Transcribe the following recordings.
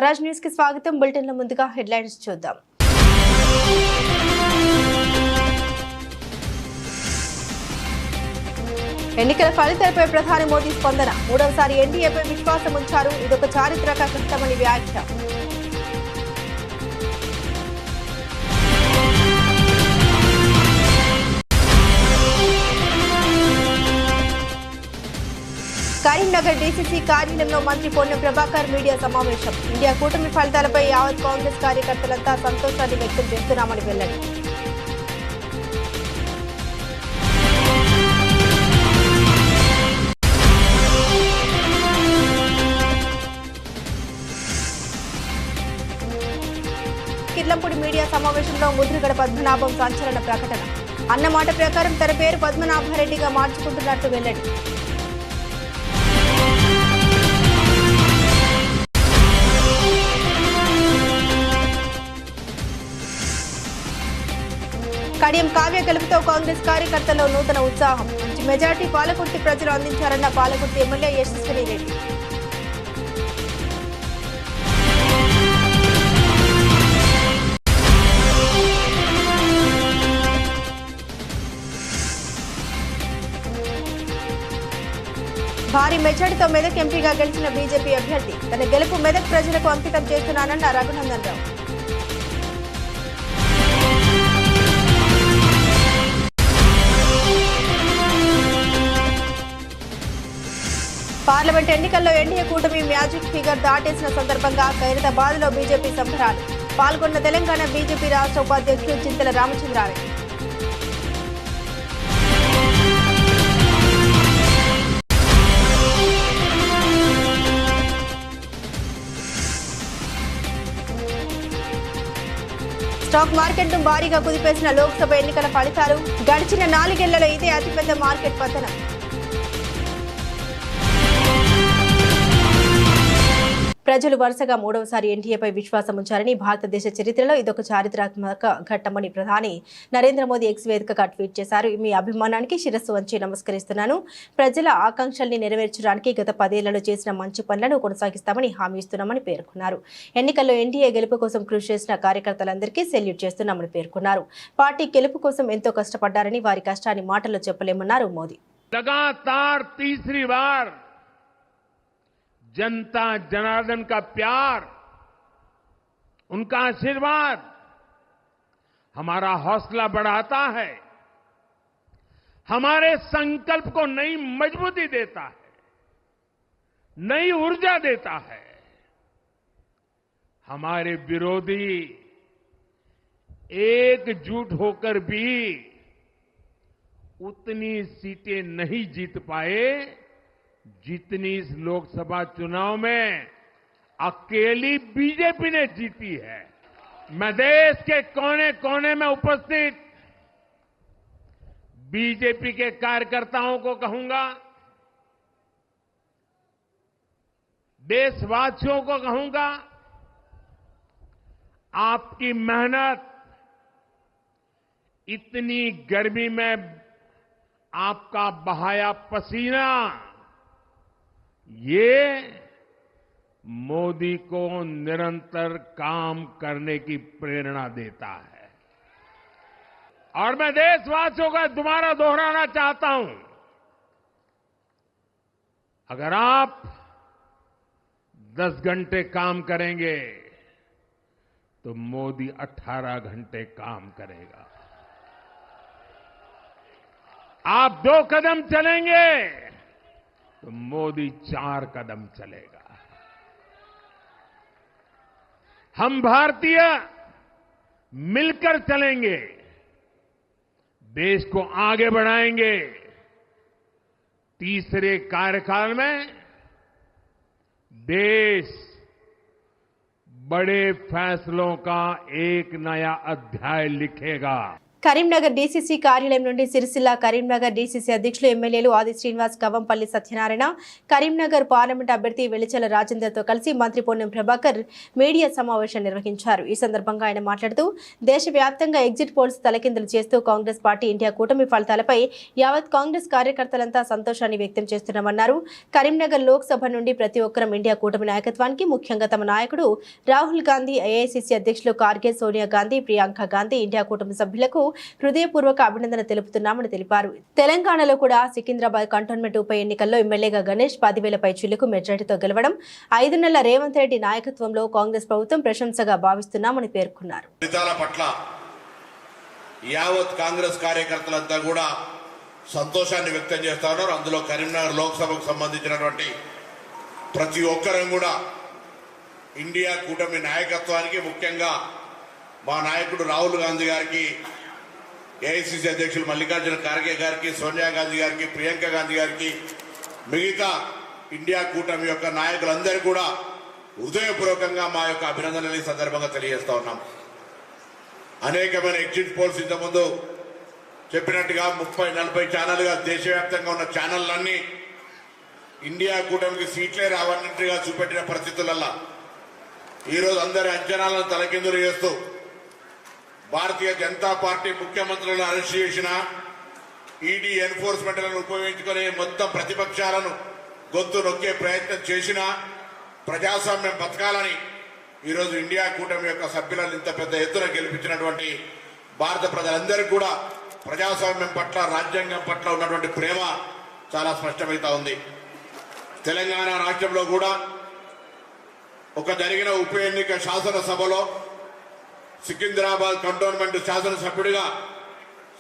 Swaraj news కి స్వాగతం। Bulletin లో ముందుగా హెడ్లైన్స్ చూద్దాం। ఎన్నికల ఫలితాలపై ప్రధాని మోదీ స్పందన। మూడవసారి ఎన్డీఏపై విశ్వాసం ఉంచారు, ఇదొక చారిత్రక ఘట్టమని వ్యాఖ్య। కరీంనగర్ డీసీసీ కార్యాలయంలో మంత్రి పొన్నం ప్రభాకర్ మీడియా సమావేశం। ఇండియా కూటమి ఫలితాలపై యావత్ కాంగ్రెస్ కార్యకర్తలంతా సంతోషాన్ని వ్యక్తం చేస్తున్నామని వెల్లడి। కిర్లంపూడి మీడియా సమావేశంలో ముద్రగడ పద్మనాభం సంచలన ప్రకటన। అన్నమాట ప్రకారం తన పేరు పద్మనాభరెడ్డిగా మార్చుకుంటున్నట్టు వెల్లడి। కడియం కావ్య గెలుపుతో కాంగ్రెస్ కార్యకర్తల్లో నూతన ఉత్సాహం। మంచి మెజార్టీ పాలకుర్తి ప్రజలు అందించారన్న పాలకుర్తి ఎమ్మెల్యే యశస్విని రెడ్డి। భారీ మెజార్టీతో మెదక్ ఎంపీగా గెలిచిన బీజేపీ అభ్యర్థి తన గెలుపు మెదక్ ప్రజలకు అంకితం చేస్తున్నానన్న రఘునందన్ రావు। పార్లమెంట్ ఎన్నికల్లో ఎన్డీఏ కూటమి మ్యాజిక్ ఫిగర్ దాటేసిన సందర్భంగా ఖైరతాబాద్లో బీజేపీ సంబరాలు। పాల్గొన్న తెలంగాణ బీజేపీ రాష్ట్ర ఉపాధ్యక్షుడు చింతల రామచంద్రారెడ్డి। స్టాక్ మార్కెట్ను భారీగా కుదిపేసిన లోక్సభ ఎన్నికల ఫలితాలు। గడిచిన 4 ఏళ్లలో ఇదే అతిపెద్ద మార్కెట్ పతనం। ప్రజలు వరుసగా మూడవసారి ఎన్డీఏపై విశ్వాసం ఉంచారని, భారతదేశ చరిత్రలో ఇదొక చారిత్రాత్మక ఘట్టమని ప్రధాని నరేంద్ర మోదీ ఎక్స్ వేదికగా ట్వీట్ చేశారు। మీ అభిమానానికి శిరస్సు వంచి నమస్కరిస్తున్నాను। ప్రజల ఆకాంక్షల్ని నెరవేర్చడానికి గత 10 ఏళ్లలో చేసిన మంచి పనులను కొనసాగిస్తామని హామీ ఇస్తున్నామని పేర్కొన్నారు। ఎన్నికల్లో ఎన్డీఏ గెలుపు కోసం కృషి చేసిన కార్యకర్తలందరికీ సెల్యూట్ చేస్తున్నామని పేర్కొన్నారు। పార్టీ గెలుపు కోసం ఎంతో కష్టపడ్డారని, వారి కష్టాన్ని మాటల్లో చెప్పలేమన్నారు మోదీ। लगातार तीसरी बार जनता जनार्दन का प्यार, उनका आशीर्वाद हमारा हौसला बढ़ाता है, हमारे संकल्प को नई मजबूती देता है, नई ऊर्जा देता है। हमारे विरोधी एकजुट होकर भी उतनी सीटें नहीं जीत पाए जितनी इस लोकसभा चुनाव में अकेली बीजेपी ने जीती है। मैं देश के कोने कोने में उपस्थित बीजेपी के कार्यकर्ताओं को कहूंगा, देशवासियों को कहूंगा, आपकी मेहनत, इतनी गर्मी में आपका बहाया पसीना, ये मोदी को निरंतर काम करने की प्रेरणा देता है। और मैं देशवासियों का दोबारा दोहराना चाहता हूं, अगर आप 10 घंटे काम करेंगे तो मोदी 18 घंटे काम करेगा। आप 2 कदम चलेंगे तो मोदी 4 कदम चलेगा। हम भारतीय मिलकर चलेंगे, देश को आगे बढ़ाएंगे। तीसरे कार्यकाल में देश बड़े फैसलों का एक नया अध्याय लिखेगा। కరీంనగర్ డీసీసీ కార్యాలయం నుండి సిరిసిల్ల కరీంనగర్ డీసీసీ అధ్యక్షులు ఎమ్మెల్యేలు ఆది శ్రీనివాస్, కవంపల్లి సత్యనారాయణ, కరీంనగర్ పార్లమెంట్ అభ్యర్థి వెలిచెల రాజేందర్తో కలిసి మంత్రి పొన్నం ప్రభాకర్ మీడియా సమావేశం నిర్వహించారు. ఈ సందర్భంగా ఆయన మాట్లాడుతూ దేశవ్యాప్తంగా ఎగ్జిట్ పోల్స్ తలకిందులు చేస్తూ కాంగ్రెస్ పార్టీ ఇండియా కూటమి ఫలితాలపై యావత్ కాంగ్రెస్ కార్యకర్తలంతా సంతోషాన్ని వ్యక్తం చేస్తున్నామన్నారు. కరీంనగర్ లోక్సభ నుండి ప్రతి ఒక్కరం ఇండియా కూటమి నాయకత్వానికి, ముఖ్యంగా తమ నాయకుడు రాహుల్ గాంధీ, ఏఐసీసీ అధ్యక్షులు ఖార్గే, సోనియా గాంధీ, ప్రియాంక గాంధీ ఇండియా కూటమి సభ్యులకు హృదయపూర్వక అభినందన తెలుపుతున్నామని తెలిపారు. తెలంగాణలో కూడా సికింద్రాబాద్ కంటోన్మెంట్ ఉప ఎన్నికల్లో ఎమ్మెల్యేగా గణేష్ 10,000 పైచిలకు మెజార్టీతో గెలవడం 5 నెలల రేవంత్ రెడ్డి నాయకత్వంలో కాంగ్రెస్ ప్రభుత్వం ప్రశంసగా భావిస్తున్నామని పేర్కొన్నారు. యావత్ కాంగ్రెస్ కార్యకర్తలంతా కూడా సంతోషాన్ని వ్యక్తం చేస్తా ఉన్నారు. అందులో కరీంనగర్ లోక్సభకు సంబంధించినటువంటి ప్రతి ఒక్కరం కూడా ఇండియా కూటమి నాయకత్వానికి, ముఖ్యంగా మా నాయకుడు రాహుల్ గాంధీ గారికి, ఏఐసీసీ అధ్యక్షులు మల్లికార్జున ఖార్గే గారికి, సోనియా గాంధీ గారికి, ప్రియాంక గాంధీ గారికి, మిగతా ఇండియా కూటమి యొక్క నాయకులందరూ కూడా హృదయపూర్వకంగా మా యొక్క అభినందనలు ఈ సందర్భంగా తెలియజేస్తా ఉన్నాం. అనేకమైన ఎగ్జిట్ పోల్స్ ఇంతకుముందు చెప్పినట్టుగా 30-40 ఛానల్గా దేశవ్యాప్తంగా ఉన్న ఛానళ్ళన్నీ ఇండియా కూటమికి సీట్లే రావన్నట్టుగా చూపెట్టిన పరిస్థితులల్లో ఈరోజు అందరి అంచనాలను తలకిందులు చేస్తూ భారతీయ జనతా పార్టీ ముఖ్యమంత్రులను అరెస్ట్ చేసిన, ఈడీ ఎన్ఫోర్స్మెంట్లను ఉపయోగించుకుని మొత్తం ప్రతిపక్షాలను గొంతు నొక్కే ప్రయత్నం చేసిన, ప్రజాస్వామ్యం బతకాలని ఈరోజు ఇండియా కూటమి యొక్క సభ్యులను ఇంత పెద్ద ఎత్తున గెలిపించినటువంటి భారత ప్రజలందరికీ కూడా ప్రజాస్వామ్యం పట్ల, రాజ్యాంగం పట్ల ఉన్నటువంటి ప్రేమ చాలా స్పష్టమవుతా ఉంది. తెలంగాణ రాష్ట్రంలో కూడా ఒక జరిగిన ఉప ఎన్నిక శాసనసభలో సికింద్రాబాద్ కంటోన్మెంట్ శాసనసభ్యుడిగా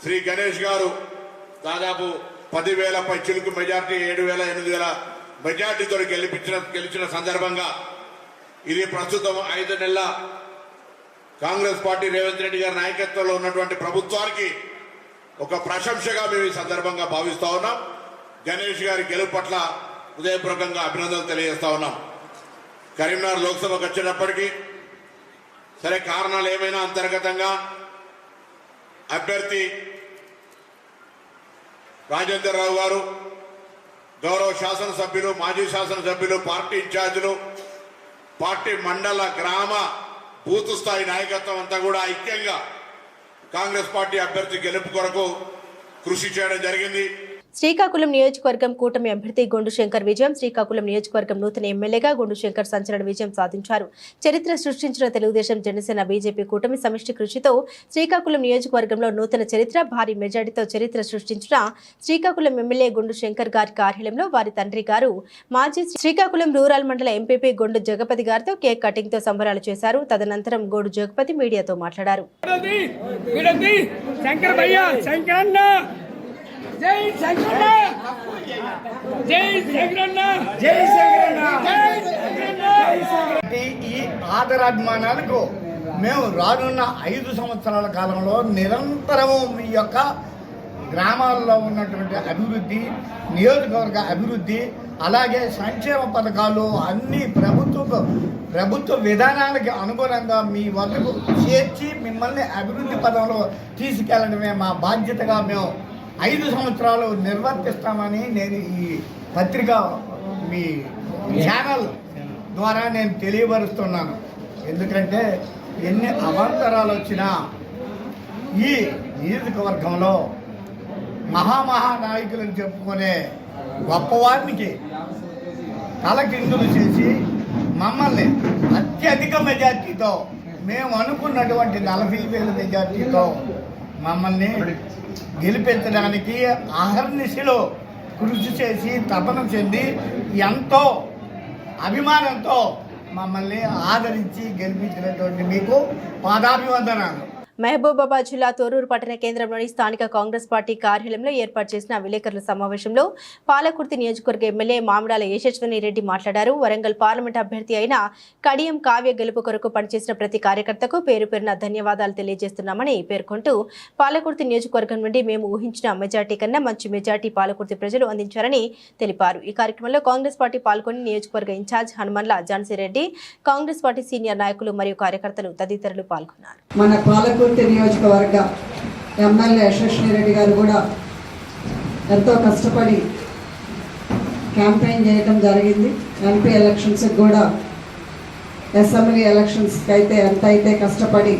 శ్రీ గణేష్ గారు దాదాపు 10,000 పైచిలకు మెజార్టీ, 7,000-8,000 మెజార్టీతో గెలిచిన సందర్భంగా ఇది ప్రస్తుతం 5 నెలల కాంగ్రెస్ పార్టీ రేవంత్ రెడ్డి గారి నాయకత్వంలో ఉన్నటువంటి ప్రభుత్వానికి ఒక ప్రశంసగా మేము ఈ సందర్భంగా భావిస్తా ఉన్నాం. గణేష్ గారి గెలుపు పట్ల హృదయపూర్వకంగా అభినందనలు తెలియజేస్తా ఉన్నాం. కరీంనగర్ లోక్సభకు వచ్చేటప్పటికీ సరే, కారణాలు ఏమైనా అంతర్గతంగా అభ్యర్థి రాజేందర్ రావు గారు, గౌరవ శాసనసభ్యులు, మాజీ శాసనసభ్యులు, పార్టీ ఇన్ఛార్జీలు, పార్టీ మండల, గ్రామ, బూత్ స్థాయి నాయకత్వం అంతా కూడా ఐక్యంగా కాంగ్రెస్ పార్టీ అభ్యర్థి గెలుపు కొరకు కృషి చేయడం జరిగింది. శ్రీకాకుళం నియోజకవర్గం కూటమి అభ్యర్థి గొండు శంకర్ విజయం. శ్రీకాకుళం నియోజకవర్గం నూతన ఎమ్మెల్యేగా గొండు శంకర్ సంచలన విజయం సాధించారు. చరిత్ర సృష్టించిన తెలుగుదేశం, జనసేన, బీజేపీ కూటమి సమిష్టి కృషితో శ్రీకాకుళం నియోజకవర్గంలో నూతన చరిత్ర, భారీ మెజార్టీతో చరిత్ర సృష్టించిన శ్రీకాకుళం ఎమ్మెల్యే గొండు శంకర్ గారి కార్యాలయంలో వారి తండ్రి గారు, మాజీ శ్రీకాకుళం రూరల్ మండల ఎంపీపీ గొండు జగపతి గారితో కేక్ కటింగ్ తో సంబరాలు చేశారు. తదనంతరం గొండు జగపతి మీడియాతో మాట్లాడారు. జై శంకరన్న, జై శంకరన్న, జై శంకరన్న, జై శంకరన్న. ఈ ఆదరాభిమానాలకు మేము రానున్న 5 సంవత్సరాల కాలంలో నిరంతరము మీ యొక్క గ్రామాల్లో ఉన్నటువంటి అభివృద్ధి, నియోజకవర్గ అభివృద్ధి, అలాగే సంక్షేమ పథకాలు అన్ని ప్రభుత్వ విధానానికి అనుగుణంగా మీ వద్దకు చేర్చి మిమ్మల్ని అభివృద్ధి పదంలో తీసుకెళ్లడమే మా బాధ్యతగా మేము 5 సంవత్సరాలు నిర్వర్తిస్తామని నేను ఈ పత్రిక, మీ ఛానల్ ద్వారా నేను తెలియపరుస్తున్నాను. ఎందుకంటే ఎన్ని అవాంతరాలు వచ్చినా ఈ నియోజకవర్గంలో మహానాయకులను చెప్పుకునే గొప్పవారికి తలకిందులు చేసి మమ్మల్ని అత్యధిక మెజార్టీతో, మేము అనుకున్నటువంటి 40,000 మెజార్టీతో మమ్మల్ని గెలిపించడానికి అహర్నిశలో కృషి చేసి తపన చెంది ఎంతో అభిమానంతో మమ్మల్ని ఆదరించి గెలిపించినటువంటి మీకు పాదాభివందనాలు. మహబూబాబాద్ జిల్లా తోరూరు పట్టణ కేంద్రంలోని స్థానిక కాంగ్రెస్ పార్టీ కార్యాలయంలో ఏర్పాటు చేసిన విలేకరుల సమావేశంలో పాలకుర్తి నియోజకవర్గ ఎమ్మెల్యే మామిడాల యశస్విని రెడ్డి మాట్లాడారు. వరంగల్ పార్లమెంట్ అభ్యర్థి అయిన కడియం కావ్య గెలుపు కొరకు పనిచేసిన ప్రతి కార్యకర్తకు పేరు పేరున ధన్యవాదాలు తెలియజేస్తున్నామని పేర్కొంటూ పాలకుర్తి నియోజకవర్గం నుండి మేము ఊహించిన మెజార్టీ కన్నా మంచి మెజార్టీ పాలకుర్తి ప్రజలు అందించారని తెలిపారు. ఈ కార్యక్రమంలో కాంగ్రెస్ పార్టీ పాల్గొని నియోజకవర్గ incharge Hanumanla Jhansi Reddy, Congress party senior నాయకులు మరియు కార్యకర్తలు తదితరులు పాల్గొన్నారు. మన పాలకుర్తి నియోజకవర్గ ఎమ్మెల్యే యశస్వి రెడ్డి గారు కూడా ఎంతో కష్టపడి క్యాంపెయిన్ చేయడం జరిగింది. ఎంపీ ఎలక్షన్స్కి కూడా, అసెంబ్లీ ఎలక్షన్స్కి అయితే ఎంత అయితే కష్టపడి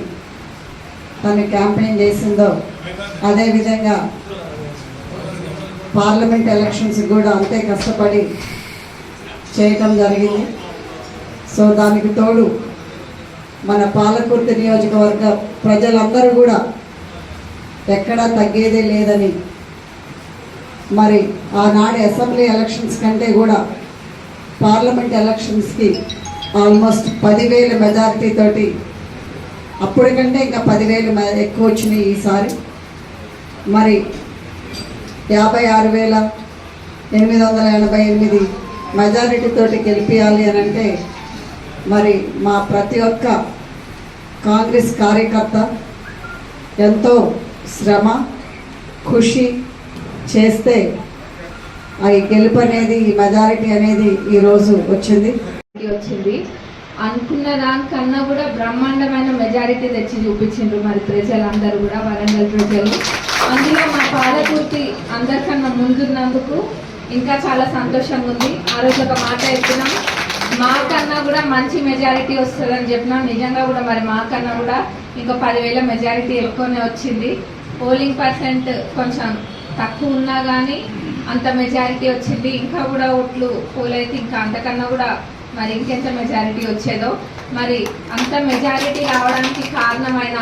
తను క్యాంపెయిన్ చేసిందో అదేవిధంగా పార్లమెంట్ ఎలక్షన్స్కి కూడా అంతే కష్టపడి చేయటం జరిగింది. సో దానికి తోడు మన పాలకుర్తి నియోజకవర్గ ప్రజలందరూ కూడా ఎక్కడా తగ్గేదే లేదని, మరి ఆనాడు అసెంబ్లీ ఎలక్షన్స్ కంటే కూడా పార్లమెంట్ ఎలక్షన్స్కి ఆల్మోస్ట్ 10,000 మెజారిటీ తోటి, అప్పటికంటే ఇంకా 10,000 ఎక్కువ వచ్చినాయి ఈసారి. మరి 56,888 మెజారిటీ తోటి గెలిపించాలి అని అంటే మరి మా ప్రతి ఒక్క కాంగ్రెస్ కార్యకర్త ఎంతో శ్రమ కృషి చేస్తే ఈ గెలుపు అనేది, ఈ మెజారిటీ అనేది ఈరోజు వచ్చింది. అనుకున్న దానికన్నా కూడా బ్రహ్మాండమైన మెజారిటీ తెచ్చి చూపించిండ్రు మరి ప్రజలందరూ కూడా, వరంగల్ ప్రజలు. అందులో మా పాలకుర్తి అందరికన్నా ముందున్నందుకు ఇంకా చాలా సంతోషంగా ఉంది. ఆ రోజు ఒక మాట చెప్పినాం, మాకన్నా కూడా మంచి మెజారిటీ వస్తుందని చెప్పినాం. నిజంగా కూడా మరి మాకన్నా కూడా ఇంకా 10,000 మెజారిటీ ఎక్కువనే వచ్చింది. పోలింగ్ పర్సెంట్ కొంచెం తక్కువ ఉన్నా కానీ అంత మెజారిటీ వచ్చింది. ఇంకా కూడా ఓట్లు పోలైతే ఇంకా అంతకన్నా కూడా మరి ఇంకెంత మెజారిటీ వచ్చేదో. మరి అంత మెజారిటీ రావడానికి కారణమైన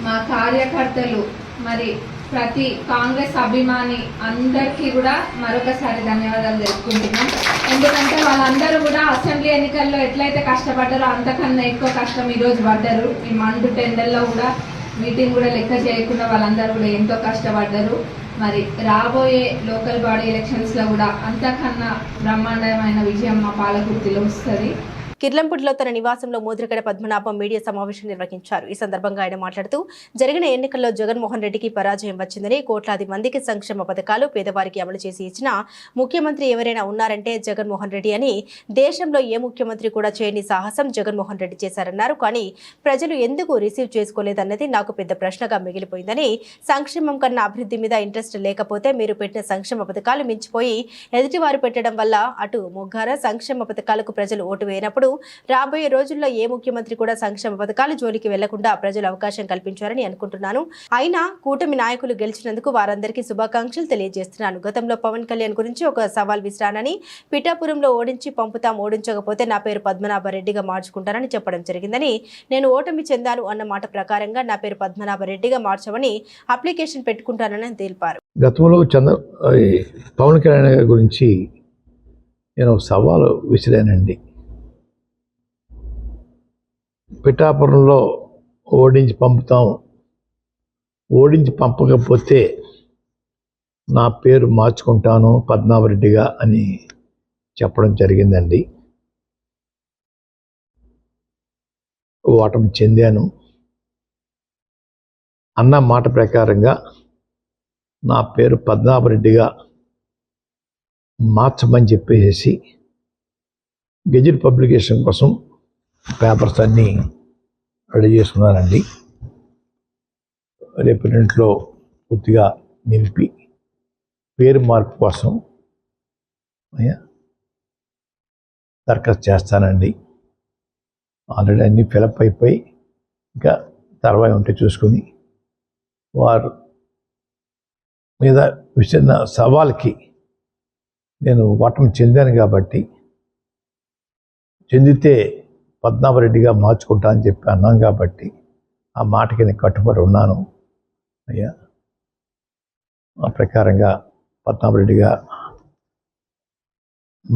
మా కార్యకర్తలు, మరి ప్రతి కాంగ్రెస్ అభిమాని అందరికీ కూడా మరొకసారి ధన్యవాదాలు తెలుపుకుంటున్నాం. ఎందుకంటే వాళ్ళందరూ కూడా అసెంబ్లీ ఎన్నికల్లో ఎట్లయితే కష్టపడ్డారో అంతకన్నా ఎక్కువ కష్టం ఈరోజు పడ్డారు. ఈ మండు టెండర్లో కూడా మీటింగ్ కూడా లెక్క చేయకుండా వాళ్ళందరూ కూడా ఎంతో కష్టపడ్డారు. మరి రాబోయే లోకల్ బాడీ ఎలక్షన్స్లో కూడా అంతకన్నా బ్రహ్మాండమైన విజయం మా పాలకుర్తిలో వస్తుంది. కిర్లంపూడిలో తన నివాసంలో ముద్రగడ పద్మనాభం మీడియా సమావేశం నిర్వహించారు. ఈ సందర్భంగా ఆయన మాట్లాడుతూ, జరిగిన ఎన్నికల్లో జగన్మోహన్ రెడ్డికి పరాజయం వచ్చిందని, కోట్లాది మందికి సంక్షేమ పథకాలు పేదవారికి అమలు చేసి ఇచ్చిన ముఖ్యమంత్రి ఎవరైనా ఉన్నారంటే జగన్మోహన్ రెడ్డి అని, దేశంలో ఏ ముఖ్యమంత్రి కూడా చేయని సాహసం జగన్మోహన్ రెడ్డి చేశారన్నారు. కానీ ప్రజలు ఎందుకు రిసీవ్ చేసుకోలేదన్నది నాకు పెద్ద ప్రశ్నగా మిగిలిపోయిందని, సంక్షేమం కన్నా అభివృద్ధి మీద ఇంట్రెస్ట్ లేకపోతే మీరు పెట్టిన సంక్షేమ పథకాలు మించిపోయి ఎదుటివారు పెట్టడం వల్ల అటు ముగ్గార సంక్షేమ పథకాలకు ప్రజలు ఓటు వేయనప్పుడు రాబోయే రోజుల్లో ఏ ముఖ్యమంత్రి కూడా సంక్షేమ పథకాలు జోలికి వెళ్లకుండా ప్రజలు అవకాశం కల్పించారని అనుకుంటున్నాను. అయినా కూటమి నాయకులు గెలిచినందుకు వారందరికీ శుభాకాంక్షలు తెలియజేస్తున్నాను. గతంలో పవన్ కళ్యాణ్ గురించి ఒక సవాల్ విసిరానని, పిఠాపురంలో ఓడించి పంపుతాం, ఓడించకపోతే నా పేరు పద్మనాభరెడ్డిగా మార్చుకుంటానని చెప్పడం జరిగిందని, నేను ఓటమి చెందాను అన్న మాట ప్రకారంగా నా పేరు పద్మనాభరెడ్డిగా మార్చమని అప్లికేషన్ పెట్టుకుంటానని తెలిపారు. గతంలో పవన్ కళ్యాణ్ గారి గురించి నేను సవాలు విసిరానండి. పిఠాపురంలో ఓడించి పంపుతాం, ఓడించి పంపకపోతే నా పేరు మార్చుకుంటాను పద్మనాభరెడ్డిగా అని చెప్పడం జరిగిందండి. ఓటమి చెందాను అన్న మాట ప్రకారంగా నా పేరు పద్మనాభరెడ్డిగా మార్చమని చెప్పేసి గెజిట్ పబ్లికేషన్ కోసం పేపర్స్ అన్నీ రెడీ చేసుకున్నానండి. రేపు రెంట్లో పూర్తిగా నింపి పేరు మార్పు కోసం దరఖాస్తు చేస్తానండి. ఆల్రెడీ అన్నీ ఫిలప్ అయిపోయి ఇంకా తర్వాత ఉంటే చూసుకుని వారు మీద విసిరిన సవాల్కి నేను ఓటమి చెందాను కాబట్టి, చెందితే పద్మనాభరెడ్డిగా మార్చుకుంటా అని చెప్పి అన్నాం కాబట్టి ఆ మాటకి నేను కట్టుబడి ఉన్నాను అయ్యా. ఆ ప్రకారంగా పద్మనాభరెడ్డిగా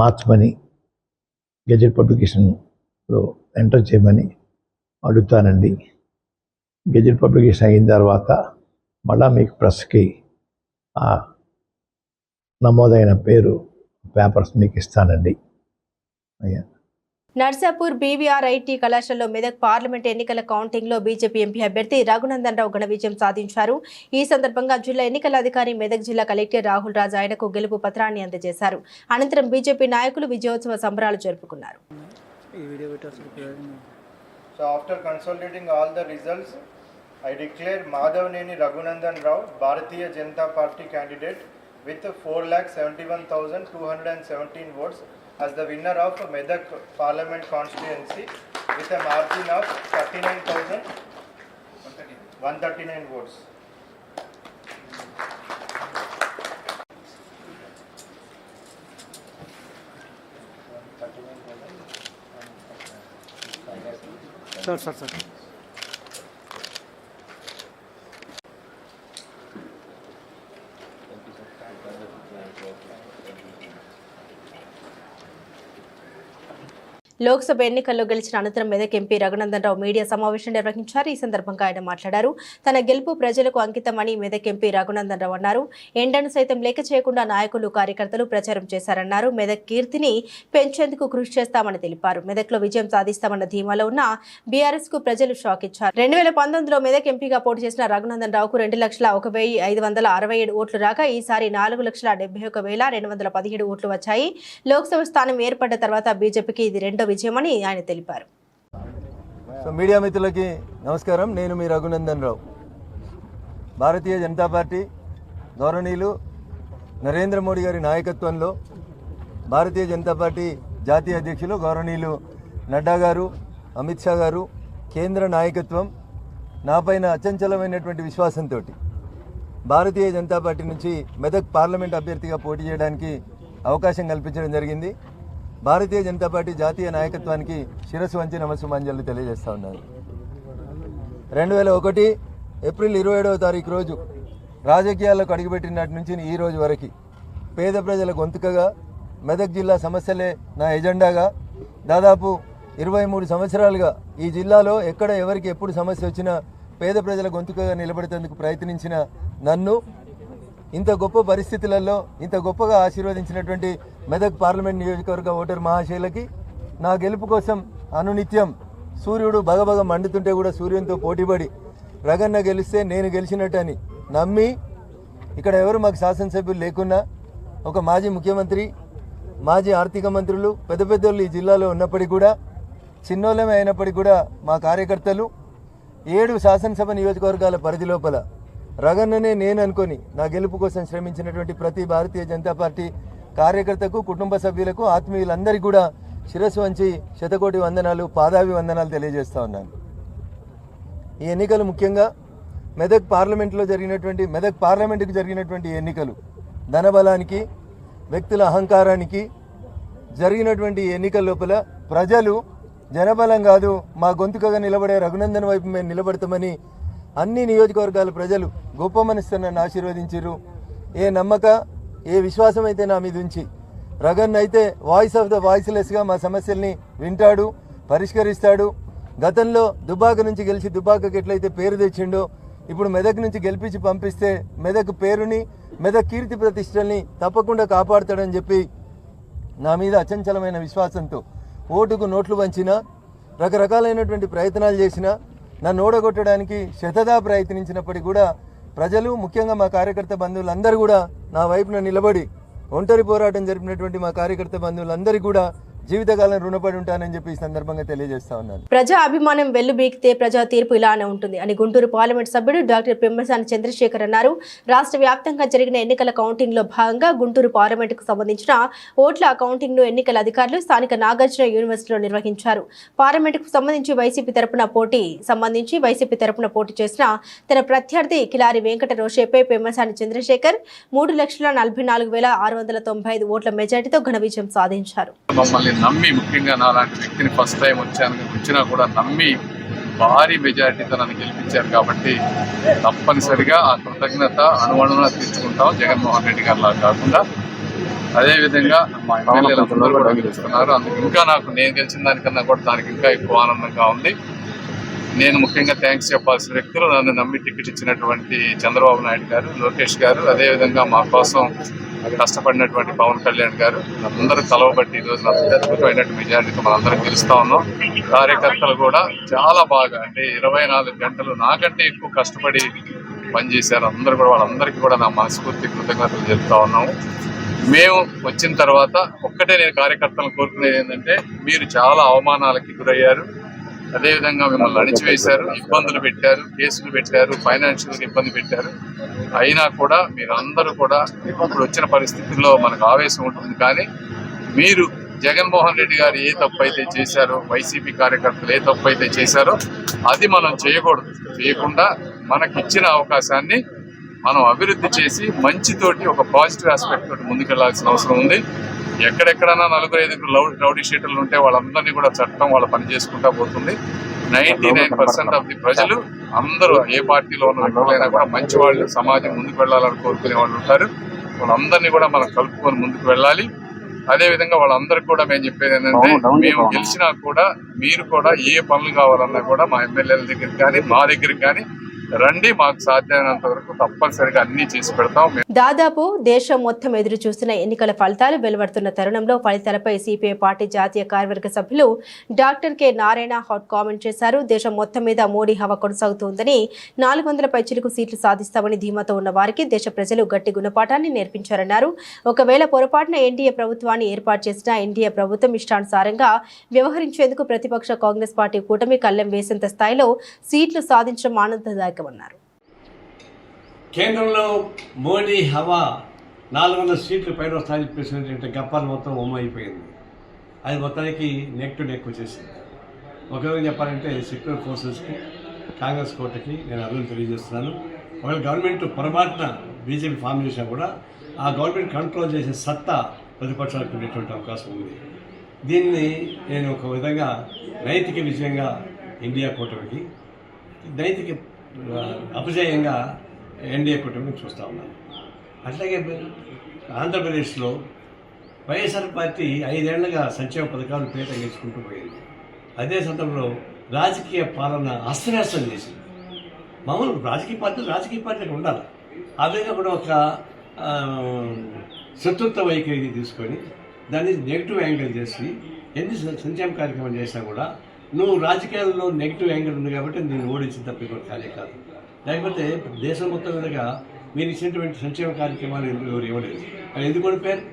మార్చమని గెజెట్ పబ్లికేషన్లో ఎంటర్ చేయమని అడుగుతానండి. గెజెట్ పబ్లికేషన్ అయిన తర్వాత మళ్ళా మీకు ప్రెస్కి ఆ నమోదైన పేపర్స్ మీకు ఇస్తానండి అయ్యా. నర్సాపూర్ బీవీఆర్ఐటీ కళాశాలలో మెదక్ పార్లమెంట్ ఎన్నికల కౌంటింగ్లో బీజేపీ ఎంపీ అభ్యర్థి రఘునందన్ రావు ఘన విజయం సాధించారు. ఈ సందర్భంగా జిల్లా ఎన్నికల అధికారి మెదక్ జిల్లా కలెక్టర్ రాహుల్ రాజ్ ఆయనకు గెలుపు పత్రాన్ని అందజేశారు. అనంతరం బీజేపీ నాయకులు విజయోత్సవ సంబరాలు జరుపుకున్నారు. So after consolidating all the results, I declare Madhavaneni Raghunandan Rao, Bharatiya Janata Party candidate with 4,71,217 votes as the winner of Medak Parliament constituency with a margin of 39,139 votes. Sir. Lok Sabha ఎన్నికల్లో గెలిచిన అనంతరం Medak MP Raghunandan Rao media సమావేశం నిర్వహించారు. ఈ సందర్భంగా ఆయన మాట్లాడారు. తన గెలుపు ప్రజలకు అంకితమని మెదక్ ఎంపీ రఘునందన్ రావు అన్నారు. ఎండను సైతం లెక్క చేయకుండా నాయకులు కార్యకర్తలు ప్రచారం చేశారన్నారు. మెదక్ కీర్తిని పెంచేందుకు కృషి చేస్తామని తెలిపారు. మెదక్లో విజయం సాధిస్తామన్న ధీమాలో ఉన్న బీఆర్ఎస్ కు ప్రజలు షాక్ ఇచ్చారు. 2019లో మెదక్ ఎంపీగా పోటీ చేసిన రఘునందన్ రావుకు 2,01,567 ఓట్లు రాగా ఈసారి 4,71,217 ఓట్లు వచ్చాయి. లోక్సభ స్థానం ఏర్పడ్డ తర్వాత బీజేపీకి ఇది రెండో విజయమని ఆయన తెలిపారు. మీడియా మిత్రులకి నమస్కారం. నేను మీ రఘునందన్ రావు. భారతీయ జనతా పార్టీ గౌరవనీయులు నరేంద్ర మోడీ గారి నాయకత్వంలో భారతీయ జనతా పార్టీ జాతీయ అధ్యక్షులు గౌరవనీయులు నడ్డా గారు, అమిత్ షా గారు, కేంద్ర నాయకత్వం నాపైన అచంచలమైనటువంటి విశ్వాసంతో భారతీయ జనతా పార్టీ నుంచి మెదక్ పార్లమెంట్ అభ్యర్థిగా పోటీ చేయడానికి అవకాశం కల్పించడం జరిగింది. భారతీయ జనతా పార్టీ జాతీయ నాయకత్వానికి శిరస్సు వంచి నమస్సుమాంజలు తెలియజేస్తా ఉన్నాను. 2001 ఏప్రిల్ 27వ తారీఖు రోజు రాజకీయాల్లోకి అడుగుపెట్టినటి నుంచి ఈ రోజు వరకు పేద ప్రజల గొంతుకగా మెదక్ జిల్లా సమస్యలే నా ఎజెండాగా దాదాపు 23 సంవత్సరాలుగా ఈ జిల్లాలో ఎక్కడ ఎవరికి ఎప్పుడు సమస్య వచ్చినా పేద ప్రజల గొంతుకగా నిలబడేందుకు ప్రయత్నించిన నన్ను ఇంత గొప్ప పరిస్థితులలో ఇంత గొప్పగా ఆశీర్వదించినటువంటి మెదక్ పార్లమెంట్ నియోజకవర్గ ఓటర్ మహాశైలకి నా గెలుపు కోసం అనునిత్యం సూర్యుడు బగబగ మండుతుంటే కూడా సూర్యునితో పోటీపడి రగన్న గెలిస్తే నేను గెలిచినట్టని నమ్మి ఇక్కడ ఎవరు మాకు శాసనసభ్యులు లేకున్నా ఒక మాజీ ముఖ్యమంత్రి, మాజీ ఆర్థిక మంత్రులు, పెద్ద పెద్దోళ్ళు ఈ జిల్లాలో ఉన్నప్పటికీ కూడా చిన్నోళ్ళమే అయినప్పటికీ కూడా మా కార్యకర్తలు 7 శాసనసభ నియోజకవర్గాల పరిధి లోపల రగన్ననే నేను అనుకొని నా గెలుపు కోసం శ్రమించినటువంటి ప్రతి భారతీయ జనతా పార్టీ కార్యకర్తకు, కుటుంబ సభ్యులకు, ఆత్మీయులందరికీ కూడా శిరస్సు వంచి శతకోటి వందనాలు, పాదాభి వందనాలు తెలియజేస్తా ఉన్నాను. ఈ ఎన్నికలు ముఖ్యంగా మెదక్ పార్లమెంటుకు జరిగినటువంటి ఎన్నికలు ధనబలానికి, వ్యక్తుల అహంకారానికి జరిగినటువంటి ఎన్నికల లోపల ప్రజలు జనబలం కాదు మా గొంతుకగా నిలబడే రఘునందన్ వైపు మేము నిలబడతామని అన్ని నియోజకవర్గాల ప్రజలు గొప్ప మనసుతో నన్ను ఆశీర్వదించారు. ఏ నమ్మక, ఏ విశ్వాసం అయితే నా మీద ఉంచి రగన్ అయితే వాయిస్ ఆఫ్ ద వాయిస్లెస్గా మా సమస్యల్ని వింటాడు, పరిష్కరిస్తాడు. గతంలో దుబ్బాక నుంచి గెలిచి దుబ్బాకకి ఎట్లయితే పేరు తెచ్చిండో ఇప్పుడు మెదక్ నుంచి గెలిపించి పంపిస్తే మెదక్ పేరుని, మెదక్ కీర్తి ప్రతిష్టల్ని తప్పకుండా కాపాడుతాడని చెప్పి నా మీద అచంచలమైన విశ్వాసంతో ఓటుకు నోట్లు వంచిన, రకరకాలైనటువంటి ప్రయత్నాలు చేసిన, నన్ను ఓడగొట్టడానికి శతదా ప్రయత్నించినప్పటికీ కూడా ప్రజలు, ముఖ్యంగా మా కార్యకర్త బంధువులందరూ కూడా నా వైపున నిలబడి ఒంటరి పోరాటం జరిపినటువంటి మా కార్యకర్త బంధువులందరికీ కూడా జీవితకాలం రుణపడి ఉంటానని చెప్పి ఈ సందర్భంగా తెలియజేస్తా ఉన్నాను. ప్రజా అభిమానం వెల్లుబీకితే ప్రజా తీర్పు ఇలానే ఉంటుంది అని గుంటూరు పార్లమెంట్ సభ్యుడు డాక్టర్ పెమ్మసాని చంద్రశేఖర్ అన్నారు. రాష్ట్ర వ్యాప్తంగా జరిగిన ఎన్నికల కౌంటింగ్ లో భాగంగా గుంటూరు పార్లమెంటుకు సంబంధించిన ఓట్ల కౌంటింగ్ ను ఎన్నికల అధికారులు స్థానిక నాగార్జున యూనివర్సిటీలో నిర్వహించారు. పార్లమెంటుకు సంబంధించి వైసీపీ తరపున పోటీ చేసిన తన ప్రత్యర్థి కిలారి వెంకట రోషేపై పెమ్మసాని చంద్రశేఖర్ 3,44,695 ఓట్ల మెజార్టీతో ఘన విజయం సాధించారు. నమ్మి, ముఖ్యంగా నాలాంటి వ్యక్తిని ఫస్ట్ టైం వచ్చినా కూడా నమ్మి భారీ మెజారిటీతో నన్ను గెలిపించారు. కాబట్టి తప్పనిసరిగా ఆ కృతజ్ఞత అణువణువున తీర్చుకుంటాం. జగన్మోహన్ రెడ్డి గారిలా కాకుండా అదేవిధంగా మా ఎమ్మెల్యేలందరూ కూడా గెలుస్తున్నారు. అందుకు ఇంకా నేను గెలిచిన దానికన్నా కూడా దానికి ఇంకా ఎక్కువ ఆనందంగా ఉంది. నేను ముఖ్యంగా థ్యాంక్స్ చెప్పాల్సిన వ్యక్తులు నన్ను నమ్మి టికెట్ ఇచ్చినటువంటి చంద్రబాబు నాయుడు గారు, లోకేష్ గారు, అదేవిధంగా మా కోసం కష్టపడినటువంటి పవన్ కళ్యాణ్ గారు, అందరూ కలవబట్టి ఈరోజు అద్భుతమైనటువంటి మెజారిటీతో మనందరం గెలుస్తా ఉన్నాం. కార్యకర్తలు కూడా చాలా బాగా, అంటే 24 గంటలు నాకంటే ఎక్కువ కష్టపడి పనిచేశారు. అందరూ కూడా, వాళ్ళందరికీ కూడా నా మనస్ఫూర్తి కృతజ్ఞతలు చెప్తా ఉన్నాము. మేము వచ్చిన తర్వాత ఒక్కటే నేను కార్యకర్తలను కోరుకునేది ఏంటంటే, మీరు చాలా అవమానాలకి గురయ్యారు. అదేవిధంగా మిమ్మల్ని అణిచివేశారు, ఇబ్బందులు పెట్టారు, కేసులు పెట్టారు, ఫైనాన్షియల్గా ఇబ్బంది పెట్టారు. అయినా కూడా మీరందరూ కూడా ఇప్పుడు వచ్చిన పరిస్థితుల్లో మనకు ఆవేశం ఉంటుంది. కానీ మీరు జగన్మోహన్ రెడ్డి గారు ఏ తప్పు అయితే చేశారో, వైసీపీ కార్యకర్తలు ఏ తప్పు అయితే చేశారో అది మనం చేయకూడదు. చేయకుండా మనకిచ్చిన అవకాశాన్ని మనం అభివృద్ధి చేసి మంచితోటి ఒక పాజిటివ్ ఆస్పెక్ట్ తోటి ముందుకెళ్లాల్సిన అవసరం ఉంది. ఎక్కడెక్కడైనా 4-5 రౌడీ షీటర్లు ఉంటే వాళ్ళందరినీ కూడా చట్టం వాళ్ళ పని చేసుకుంటా పోతుంది. 99% ఆఫ్ ది ప్రజలు అందరూ ఏ పార్టీలో ఉన్న వ్యక్తులైనా కూడా మంచి వాళ్ళు, సమాజం ముందుకు వెళ్ళాలని కోరుకునే వాళ్ళు ఉంటారు. వాళ్ళందరినీ కూడా మనం కలుపుకొని ముందుకు వెళ్ళాలి. అదేవిధంగా వాళ్ళందరికీ కూడా మేము చెప్పేది ఏంటంటే, మేము గెలిచినా కూడా మీరు కూడా ఏ పనులు కావాలన్నా కూడా మా ఎమ్మెల్యేల దగ్గరికి కానీ మా దగ్గరికి కానీ రండి, మాకు సాధ్యమైనంత వరకు తప్పనిసరిగా అన్ని చేసి పెడతాం. దాదాపు దేశం మొత్తం ఎదురు చూస్తున్న ఎన్నికల ఫలితాలు వెలువడుతున్న తరుణంలో ఫలితాలపై సిపిఐ పార్టీ జాతీయ కార్యవర్గ సభ్యులు doctor K Narayana hot comment చేశారు. దేశం మొత్తం మీద మోడీ హవా కొనసాగుతోందని, 400 పైచిలకు సీట్లు సాధిస్తామని ధీమాతో ఉన్న వారికి దేశ ప్రజలు గట్టి గుణపాఠాన్ని నేర్పించారన్నారు. ఒకవేళ పొరపాటున ఎన్డీఏ ప్రభుత్వాన్ని ఏర్పాటు చేసిన ఎన్డీఏ ప్రభుత్వం ఇష్టానుసారంగా వ్యవహరించేందుకు ప్రతిపక్ష కాంగ్రెస్ పార్టీ కూటమి కళ్ళెం వేసేంత స్థాయిలో సీట్లు సాధించడం ఆనందదాయకమన్నారు. కేంద్రంలో మోడీ హవా 400 సీట్లు పైన వస్తాయని చెప్పేసి గప్పాలు మొత్తం అయిపోయింది. అది మొత్తానికి నెక్ టు నెక్ వచ్చేసింది. ఒక విధంగా చెప్పాలంటే సెక్యులర్ ఫోర్సెస్కి, కాంగ్రెస్ కోటకి నేను అభివృద్ధి తెలియజేస్తున్నాను. ఒకవేళ గవర్నమెంట్ పొరపాటున బీజేపీ ఫామ్ చేసినా కూడా ఆ గవర్నమెంట్ కంట్రోల్ చేసే సత్తా ప్రతిపక్షాలకు ఉండేటువంటి అవకాశం ఉంది. దీన్ని నేను ఒక విధంగా నైతిక విజయంగా ఇండియా కూటమికి, నైతిక అపజయంగా ఎన్డీఏ కూటమిని చూస్తూ ఉన్నాను. అట్లాగే ఆంధ్రప్రదేశ్లో వైఎస్ఆర్ పార్టీ 5 ఏళ్లుగా సంక్షేమ పథకాలు పేట గెలుచుకుంటూ పోయింది. అదే సందర్భంలో రాజకీయ పాలన అస్తవ్యస్తం చేసింది. మామూలు రాజకీయ పార్టీలకు ఉండాలి. ఆ విధంగా కూడా ఒక శత్రుత్వ వైఖరి తీసుకొని దాన్ని నెగిటివ్ యాంగిల్ చేసి ఎన్ని సంక్షేమ కార్యక్రమం చేసినా కూడా నువ్వు రాజకీయాల్లో నెగిటివ్ యాంగిల్ ఉంది కాబట్టి నేను ఓడించిన తప్ప కాలే కాదు. లేకపోతే దేశం మొత్తం మీదుగా మీరు ఇచ్చినటువంటి సంక్షేమ కార్యక్రమాలు ఎవరు ఇవ్వలేదు. అది ఎందుకు ఓడిపోయారు?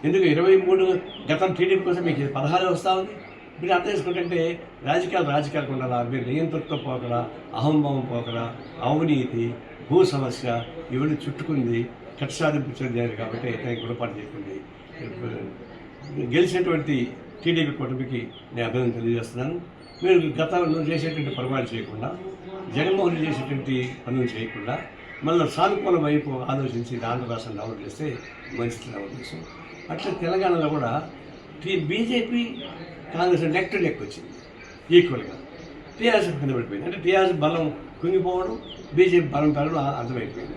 ఎందుకు 23 గతం టీడీపీ కోసం మీకు 16 వస్తూ ఉంది. మీరు అర్థం చేసుకుంటే రాజకీయాలు ఉండాలా, మీరు నియంత్రణతో పోకరా, అహంభావం పోకరా, అవినీతి, భూ సమస్య ఇవన్నీ చుట్టుకుంది, కక్ష సాధించారు కాబట్టి గుణపాటు చెప్పింది. గెలిచినటువంటి టీడీపీ కూటమికి నేను అభినందన తెలియజేస్తున్నాను. మీరు గతంలో చేసేటువంటి పొరపాటు చేయకుండా, జగన్మోహన్ రెడ్డి చేసేటువంటి పనులు చేయకుండా మళ్ళీ సానుకూల వైపు ఆలోచించి ఆంధ్ర రాష్ట్రం డెవలప్ చేస్తే మంచిది డెవలప్ చేస్తాం. అట్లా తెలంగాణలో కూడా BJP Congress neck to neck వచ్చింది ఈక్వల్గా. టీఆర్ఎస్ కింద పడిపోయింది. అంటే టీఆర్ఎస్ బలం కుంగిపోవడం, బీజేపీ బలం పెరగడం అర్థమైపోయింది.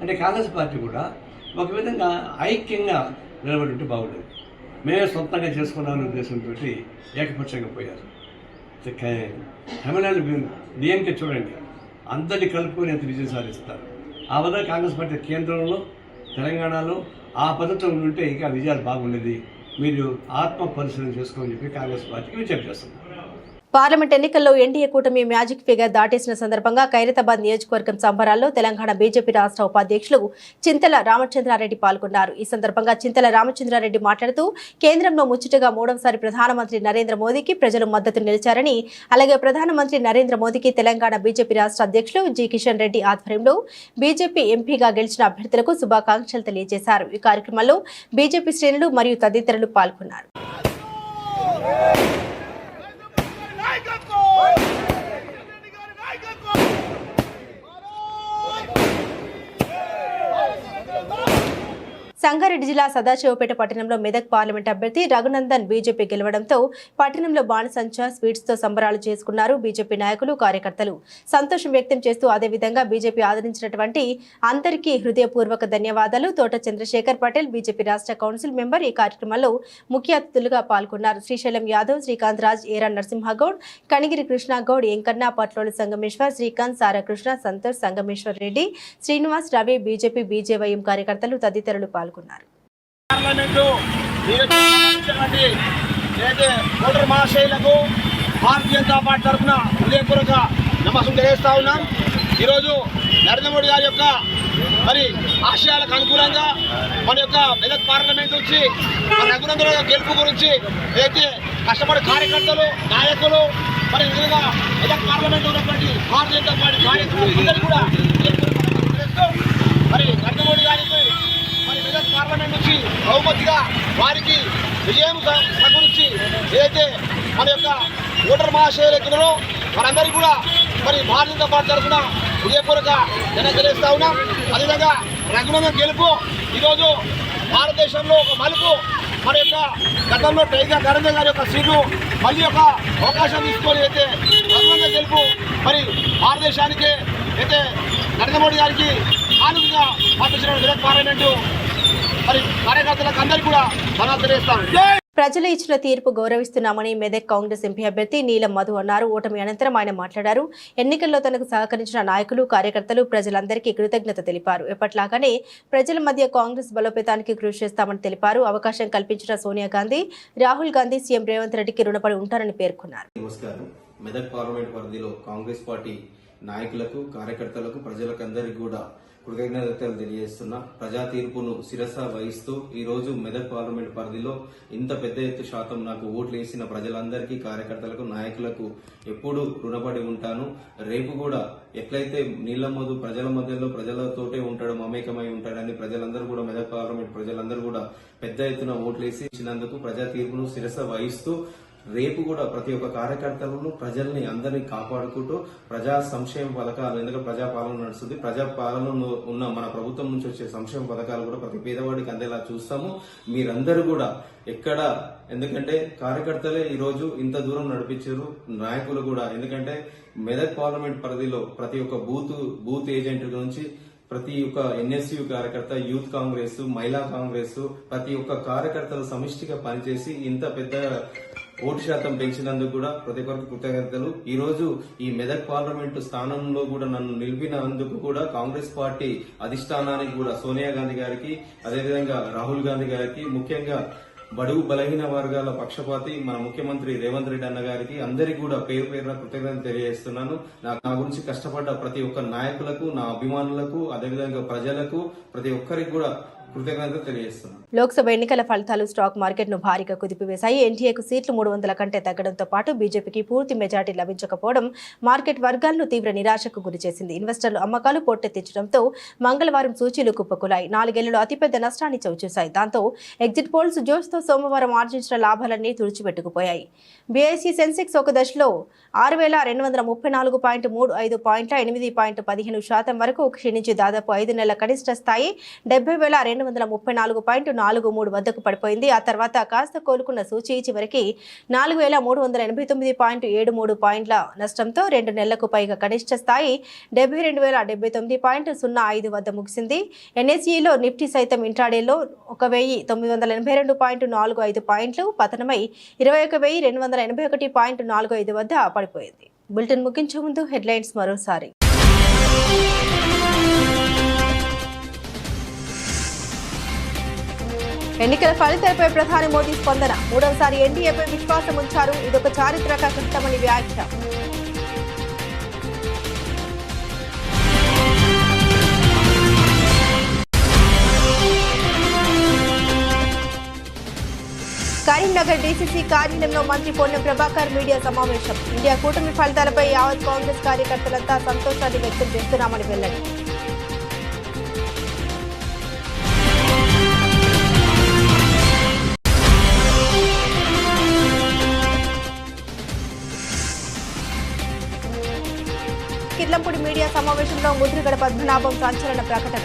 అంటే కాంగ్రెస్ పార్టీ కూడా ఒక విధంగా ఐక్యంగా నిలబడి బాగుండేది. మేమే సొంతంగా చేసుకున్నామనే ఉద్దేశంతో ఏకపక్షంగా పోయారు. తమిళనాడు డిఎంకే చూడండి, అందరినీ కలుపుకొని ఎంత విజయం సాధిస్తారు. ఆ విధంగా కాంగ్రెస్ పార్టీ కేంద్రంలో, తెలంగాణలో ఆ పద్ధతిలో ఉంటే ఇంకా విజయాలు బాగుండేది. మీరు ఆత్మ పరిశీలన చేసుకోమని చెప్పి కాంగ్రెస్ పార్టీకి విజ్ఞప్తి చేస్తున్నారు. పార్లమెంట్ ఎన్నికల్లో ఎన్డీఏ కూటమి మ్యాజిక్ ఫిగర్ దాటేసిన సందర్భంగా ఖైరతాబాద్ నియోజకవర్గం సంబరాల్లో తెలంగాణ బీజేపీ రాష్ట్ర ఉపాధ్యక్షులు చింతల రామచంద్రారెడ్డి పాల్గొన్నారు. ఈ సందర్భంగా చింతల రామచంద్రారెడ్డి మాట్లాడుతూ కేంద్రంలో ముచ్చటగా 3వసారి ప్రధానమంత్రి నరేంద్ర మోదీకి ప్రజలు మద్దతు నిలిచారని, అలాగే ప్రధానమంత్రి నరేంద్ర మోదీకి తెలంగాణ బీజేపీ రాష్ట్ర అధ్యక్షులు జి కిషన్ రెడ్డి ఆధ్వర్యంలో బీజేపీ ఎంపీగా గెలిచిన అభ్యర్థులకు శుభాకాంక్షలు తెలియజేశారు. ఈ కార్యక్రమంలో బీజేపీ శ్రేణులు మరియు తదితరులు పాల్గొన్నారు. సంగారెడ్డి జిల్లా సదాశివపేట పట్టణంలో మెదక్ పార్లమెంట్ అభ్యర్థి రఘునందన్ బీజేపీ గెలవడంతో పట్టణంలో బాణసంచా స్వీట్స్ తో సంబరాలు చేసుకున్నారు. బీజేపీ నాయకులు, కార్యకర్తలు సంతోషం వ్యక్తం చేస్తూ అదేవిధంగా బీజేపీ ఆదరించినటువంటి అందరికీ హృదయపూర్వక ధన్యవాదాలు. తోట చంద్రశేఖర్ పటేల్ బీజేపీ రాష్ట్ర కౌన్సిల్ మెంబర్ ఈ కార్యక్రమంలో ముఖ్య అతిథులుగా పాల్గొన్నారు. శ్రీశైలం యాదవ్, శ్రీకాంత్ రాజ్, ఏరా నరసింహగౌడ్, కనిగిరి కృష్ణగౌడ్, ఎంకన్న, పట్లోలు సంగమేశ్వర్, శ్రీకాంత్, సారాకృష్ణ, సంతోష్, సంగమేశ్వర్ రెడ్డి, శ్రీనివాస్, రవి, బీజేపీ బీజేవైఎం కార్యకర్తలు తదితరులు పాల్గొన్నారు. ఓటర్ మహాశైలకు భారతీయ జనతా పార్టీ తరఫున హృదయపూర్వక నమస్కారం తెలియజేస్తా ఉన్నాం. ఈరోజు నరేంద్ర మోడీ గారి యొక్క మరి ఆశయాలకు అనుకూలంగా మన యొక్క మెదక్ పార్లమెంట్ నుంచి మన రఘునందన గెలుపు గురించి ఏదైతే కష్టపడే కార్యకర్తలు నాయకులు మరి విధంగా మెదక్ పార్లమెంట్ ఉన్నటువంటి భారతీయ జనతా పార్టీ కార్యకర్తలు అందరూ కూడా మరి నరేంద్ర మోడీ గారికి మరి మెదక్ పార్లమెంట్ నుంచి బహుమతిగా వారికి విజయం సమకూర్చి ఏదైతే మన యొక్క ఓటర్ మహాశయులు ఎత్తున్నారో వారందరికీ కూడా మరి భారతీయ జనతా పార్టీ తరఫున హృదయపూర్వక తెలియజేస్తా ఉన్నాం. అదేవిధంగా రఘునందన్ గెలుపు ఈరోజు భారతదేశంలో ఒక మలుపు. మన యొక్క గతంలో టైగర్ నరేందర్ గారి యొక్క సీటు మళ్ళీ ఒక అవకాశం తీసుకొని అయితే రఘునందన్ గెలుపు మరి భారతదేశానికి అయితే నరేంద్ర మోడీ గారికి ఆనందంగా పంపించిన మెదక్ పార్లమెంటు మరి కార్యకర్తలకు అందరికీ కూడా ధన్యవాదాలు తెలియజేస్తాం. ప్రజలు ఇచ్చిన తీర్పు గౌరవిస్తున్నామని మెదక్ కాంగ్రెస్ ఎంపీ అభ్యర్థి నీలం మధు అన్నారు. ఓటమి అనంతరం ఆయన మాట్లాడారు. ఎన్నికల్లో తనకు సహకరించిన నాయకులు కార్యకర్తలు ప్రజలందరికీ కృతజ్ఞత తెలిపారు. ఎప్పట్లాగానే ప్రజల మధ్య కాంగ్రెస్ బలోపేతానికి కృషి చేస్తామని తెలిపారు. అవకాశం కల్పించిన సోనియా గాంధీ, రాహుల్ గాంధీ సీఎం రేవంత్ రెడ్డికి రుణపడి ఉంటారని పేర్కొన్నారు. నమస్కారం. మెదక్ పార్లమెంట్ పరిధిలో కాంగ్రెస్ పార్టీ నాయకులకు కార్యకర్తలకు ప్రజలకందరికీ కూడా కృతజ్ఞతలు తెలియజేస్తున్నా. ప్రజా తీర్పును శిరస వహిస్తూ ఈ రోజు మెదక్ పార్లమెంట్ పరిధిలో ఇంత పెద్ద ఎత్తు శాతం నాకు ఓట్లు వేసిన ప్రజలందరికీ కార్యకర్తలకు నాయకులకు ఎప్పుడు రుణపడి ఉంటాను. రేపు కూడా ఎట్లయితే నీలం మధు ప్రజల మధ్యలో ప్రజలతోటే ఉంటాడు, మమేకమై ఉంటాడని ప్రజలందరూ కూడా మెదక్ పార్లమెంట్ ప్రజలందరూ కూడా పెద్ద ఎత్తున ఓట్లేసి ఇచ్చినందుకు ప్రజా తీర్పును శిరస వహిస్తూ రేపు కూడా ప్రతి ఒక్క కార్యకర్తలను ప్రజల్ని అందరినీ కాపాడుకుంటూ ప్రజా సంక్షేమ పథకాలు, ఎందుకంటే ప్రజాపాలన నడుస్తుంది, ప్రజాపాలనలో ఉన్న మన ప్రభుత్వం నుంచి వచ్చే సంక్షేమ పథకాలు కూడా ప్రతి పేదవాడికి అందేలా చూస్తాము. మీరందరూ కూడా ఎక్కడ, ఎందుకంటే కార్యకర్తలే ఈ రోజు ఇంత దూరం నడిపించారు, నాయకులు కూడా. ఎందుకంటే మెదక్ పార్లమెంట్ పరిధిలో ప్రతి ఒక్క బూత్ ఏజెంట్ నుంచి ప్రతి ఒక్క ఎన్ఎస్యు కార్యకర్త, యూత్ కాంగ్రెస్, మహిళా కాంగ్రెస్, ప్రతి ఒక్క కార్యకర్తలు సమిష్టిగా పనిచేసి ఇంత పెద్ద ఓటు శాతం పెంచినందుకు కూడా ప్రతి ఒక్కరికి కృతజ్ఞతలు. ఈ రోజు ఈ మెదక్ పార్లమెంటు స్థానంలో కూడా నన్ను నిలిపినందుకు కూడా కాంగ్రెస్ పార్టీ అధిష్టానానికి కూడా సోనియా గాంధీ గారికి, అదేవిధంగా రాహుల్ గాంధీ గారికి, ముఖ్యంగా బడుగు బలహీన వర్గాల పక్షపాతి మన ముఖ్యమంత్రి రేవంత్ రెడ్డి అన్న గారికి అందరికీ కూడా పేరు పేరున కృతజ్ఞతలు తెలియజేస్తున్నాను. నా గురించి కష్టపడ్డ ప్రతి ఒక్క నాయకులకు, నా అభిమానులకు, అదేవిధంగా ప్రజలకు, ప్రతి ఒక్కరికి కూడా కృతజ్ఞతలు తెలియజేస్తున్నాను. లోక్సభ ఎన్నికల ఫలితాలు స్టాక్ మార్కెట్ను భారీగా కుదిపివేశాయి. ఎన్డీఏకు సీట్లు 300 కంటే తగ్గడంతో పాటు బీజేపీకి పూర్తి మెజార్టీ లభించకపోవడం మార్కెట్ వర్గాలను తీవ్ర నిరాశకు గురిచేసింది. ఇన్వెస్టర్లు అమ్మకాలు పోటెత్తించడంతో మంగళవారం సూచీలు కుప్పకూలాయి. 4 ఏళ్లలో అతిపెద్ద నష్టాన్ని చవిచూశాయి. దాంతో ఎగ్జిట్ పోల్స్ జోష్తో సోమవారం ఆర్జించిన లాభాలన్నీ తుడిచిపెట్టుకుపోయాయి. బీఐసీ సెన్సెక్స్ ఒక దశలో 6234.35 పాయింట్ల 8.15% వరకు క్షీణించి దాదాపు 5 నెలల కనిష్ట స్థాయి 70,234.43 వద్దకు పడిపోయింది. ఆ తర్వాత కాస్త కోలుకున్న సూచీ చివరికి 4,389.73 పాయింట్ల నష్టంతో 2 నెలలకు పైగా కనిష్ట స్థాయి 72,079.05 వద్ద ముగిసింది. ఎన్ఎస్ఈలో నిఫ్టీ సైతం ఇంట్రాడేలో 1,982.45 పాయింట్లు పతనమై 21,281.45 వద్ద పడిపోయింది. బులెటిన్ ముగించే ముందు హెడ్లైన్స్ మరోసారి. ఎన్నికల ఫలితాలపై ప్రధాని మోదీ స్పందన. 3వసారి ఎన్డీఏపై విశ్వాసం ఉంచారు. ఇదొక చారిత్రక ఘట్టమని వ్యాఖ్య. కరీంనగర్ డీసీసీ కార్యాలయంలో మంత్రి పొన్నం ప్రభాకర్ మీడియా సమావేశం. ఇండియా కూటమి ఫలితాలపై యావత్ కాంగ్రెస్ కార్యకర్తలంతా సంతోషాన్ని వ్యక్తం చేస్తున్నామని వెల్లడి. కిర్లంపూడి మీడియా సమావేశంలో ముద్రగడ పద్మనాభం సంచలన ప్రకటన.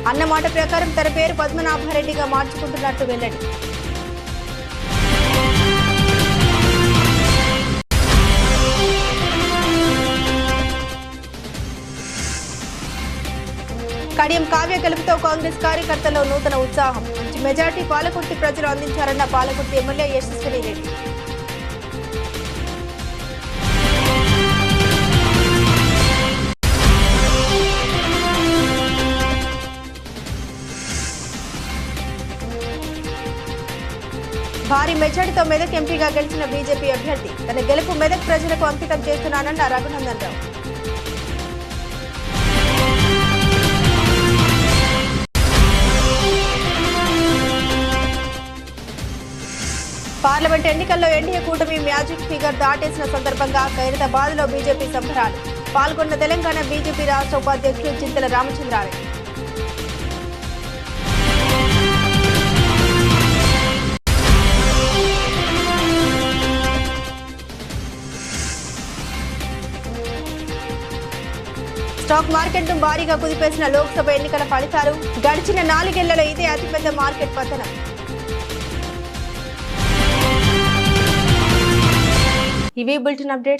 అన్నమాట ప్రకారం తన పేరు పద్మనాభరెడ్డిగా మార్చుకుంటున్నట్టు వెల్లడి. కడియం కావ్య గెలుపుతో కాంగ్రెస్ కార్యకర్తల్లో నూతన ఉత్సాహం. మంచి మెజార్టీ పాలకుర్తి ప్రజలు అందించారన్న పాలకుర్తి ఎమ్మెల్యే యశస్విని రెడ్డి. భారీ మెజార్టీతో మెదక్ ఎంపీగా గెలిచిన బీజేపీ అభ్యర్థి. తన గెలుపు మెదక్ ప్రజలకు అంకితం చేస్తున్నానన్న రఘునందన్ రావు. పార్లమెంట్ ఎన్నికల్లో ఎన్డీఏ కూటమి మ్యాజిక్ ఫిగర్ దాటేసిన సందర్భంగా ఖైరతాబాద్లో బీజేపీ సంబరాలు. పాల్గొన్న తెలంగాణ బీజేపీ రాష్ట్ర ఉపాధ్యక్షులు చింతల రామచంద్రారెడ్డి. స్టాక్ మార్కెట్ను భారీగా కుదిపేసిన లోక్సభ ఎన్నికల ఫలితాలు. గడిచిన 4 ఏళ్లలో ఇదే అతిపెద్ద మార్కెట్ పతనం. ఇవి బులెటిన్ అప్డేట్స్.